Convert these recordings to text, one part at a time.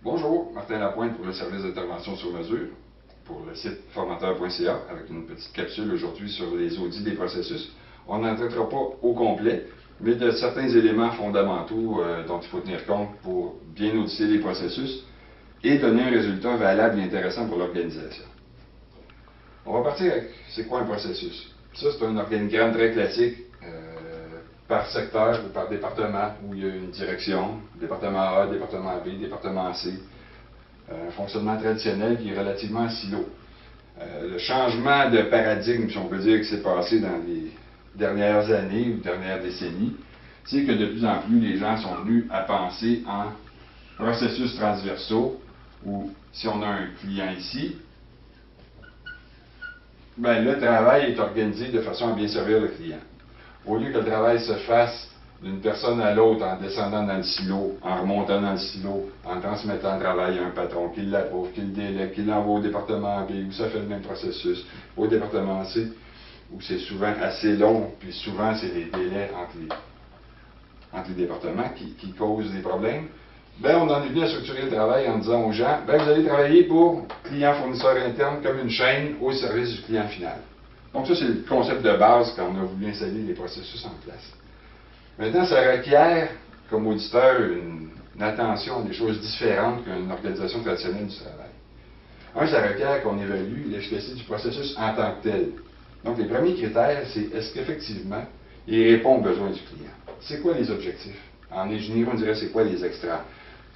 Bonjour, Martin Lapointe pour le service d'intervention sur mesure pour le site formateur.ca avec une petite capsule aujourd'hui sur les audits des processus. On n'en traitera pas au complet, mais de certains éléments fondamentaux dont il faut tenir compte pour bien auditer les processus et donner un résultat valable et intéressant pour l'organisation. On va partir avec c'est quoi un processus. Ça, c'est un organigramme très classique par secteur ou par département où il y a une direction, département A, département B, département C. Un fonctionnement traditionnel qui est relativement silo. Le changement de paradigme, si on peut dire, qui s'est passé dans les dernières années ou dernières décennies, c'est que de plus en plus les gens sont venus à penser en processus transversaux où si on a un client ici, ben, le travail est organisé de façon à bien servir le client. Au lieu que le travail se fasse d'une personne à l'autre en descendant dans le silo, en remontant dans le silo, en transmettant le travail à un patron, qui l'approuve, qui le délègue, qui l'envoie au département B, où ça fait le même processus, au département C, où c'est souvent assez long, puis souvent c'est les délais entre les départements qui causent des problèmes. Ben, on en est venu à structurer le travail en disant aux gens, ben, vous allez travailler pour client fournisseur interne comme une chaîne au service du client final. Donc ça, c'est le concept de base quand on a voulu installer les processus en place. Maintenant, ça requiert, comme auditeur, une attention à des choses différentes qu'une organisation traditionnelle du travail. Ça requiert qu'on évalue l'efficacité du processus en tant que tel. Donc, les premiers critères, c'est est-ce qu'effectivement, il répond aux besoins du client. C'est quoi les objectifs? En ingénierie, on dirait c'est quoi les extras?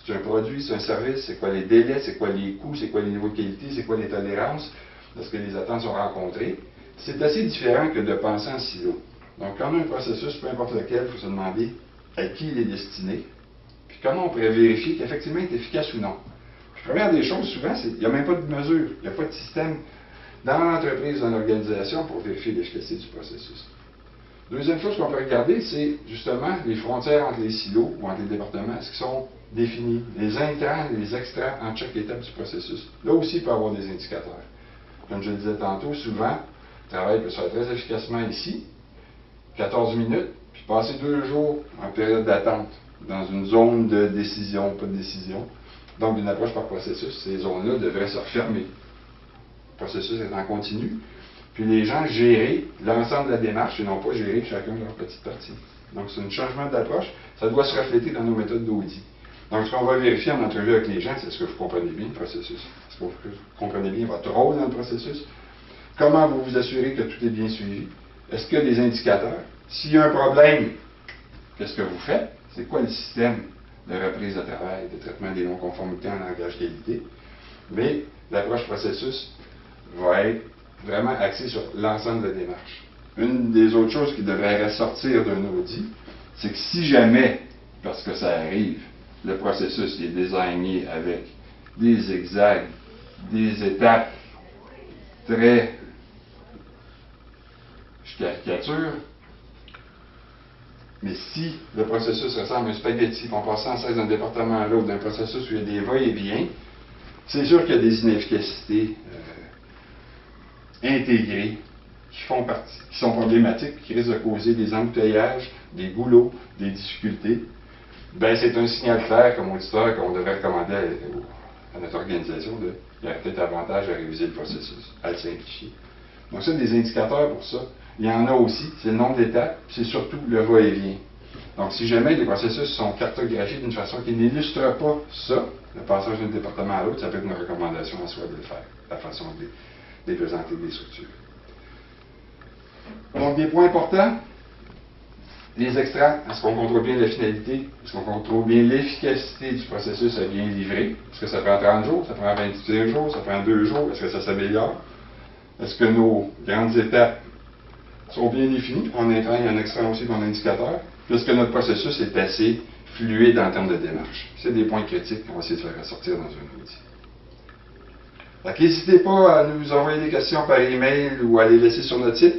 C'est un produit, c'est un service, c'est quoi les délais, c'est quoi les coûts, c'est quoi les niveaux de qualité, c'est quoi les tolérances, est-ce que les attentes sont rencontrées? C'est assez différent que de penser en silo. Donc, quand on a un processus, peu importe lequel, il faut se demander à qui il est destiné, puis comment on pourrait vérifier qu'effectivement il est efficace ou non. Puis, première des choses, souvent, c'est qu'il n'y a même pas de mesure, il n'y a pas de système dans l'entreprise, dans l'organisation pour vérifier l'efficacité du processus. Deuxième chose qu'on peut regarder, c'est justement les frontières entre les silos ou entre les départements, est-ce qu'ils sont définis, les intrants et les extrants entre chaque étape du processus. Là aussi, il peut y avoir des indicateurs. Comme je le disais tantôt, souvent, le travail peut se faire très efficacement ici, 14 minutes, puis passer 2 jours en période d'attente, dans une zone de décision, pas de décision. Donc, une approche par processus, ces zones-là devraient se refermer. Le processus est en continu, puis les gens gérer l'ensemble de la démarche et non pas gérer chacun leur petite partie. Donc, c'est un changement d'approche, ça doit se refléter dans nos méthodes d'audit. Donc, ce qu'on va vérifier en entrevue avec les gens, c'est est-ce que vous comprenez bien le processus? Est-ce que vous comprenez bien votre rôle dans le processus? Comment vous vous assurez que tout est bien suivi? Est-ce qu'il y a des indicateurs? S'il y a un problème, qu'est-ce que vous faites? C'est quoi le système de reprise de travail, de traitement des non-conformités en langage qualité? Mais l'approche processus va être vraiment axée sur l'ensemble de la démarche. Une des autres choses qui devrait ressortir d'un audit, c'est que si jamais, parce que ça arrive, le processus est désigné avec des zigzags, des étapes très, je caricature, mais si le processus ressemble à un spaghetti, qu'on passe sans cesse d'un département à l'autre, d'un processus où il y a des va-et-vient, c'est sûr qu'il y a des inefficacités intégrées qui font partie, qui sont problématiques, qui risquent de causer des embouteillages, des goulots, des difficultés. Ben, c'est un signal clair comme auditeur qu'on devrait recommander à notre organisation. Il y a peut-être avantage à réviser le processus, à le simplifier. Donc, ça, des indicateurs pour ça. Il y en a aussi, c'est le nombre d'étapes, c'est surtout le va-et-vient. Donc, si jamais les processus sont cartographiés d'une façon qui n'illustre pas ça, le passage d'un département à l'autre, ça peut être une recommandation à soi de le faire, la façon de présenter des structures. Donc, des points importants, les extracts, est-ce qu'on contrôle bien la finalité? Est-ce qu'on contrôle bien l'efficacité du processus à bien livrer? Est-ce que ça prend 30 jours? Ça prend 21 jours? Ça prend 2 jours? Est-ce que ça s'améliore? Est-ce que nos grandes étapes sont bien définies, en intrant et en extrant aussi comme indicateur? Est-ce que notre processus est assez fluide en termes de démarche? C'est des points critiques qu'on va essayer de faire ressortir dans un outil. Donc, n'hésitez pas à nous envoyer des questions par email ou à les laisser sur notre site,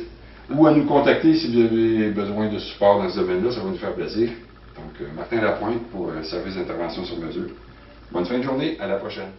ou à nous contacter si vous avez besoin de support dans ce domaine-là, ça va nous faire plaisir. Donc, Martin Lapointe pour le service d'intervention sur mesure. Bonne fin de journée, à la prochaine.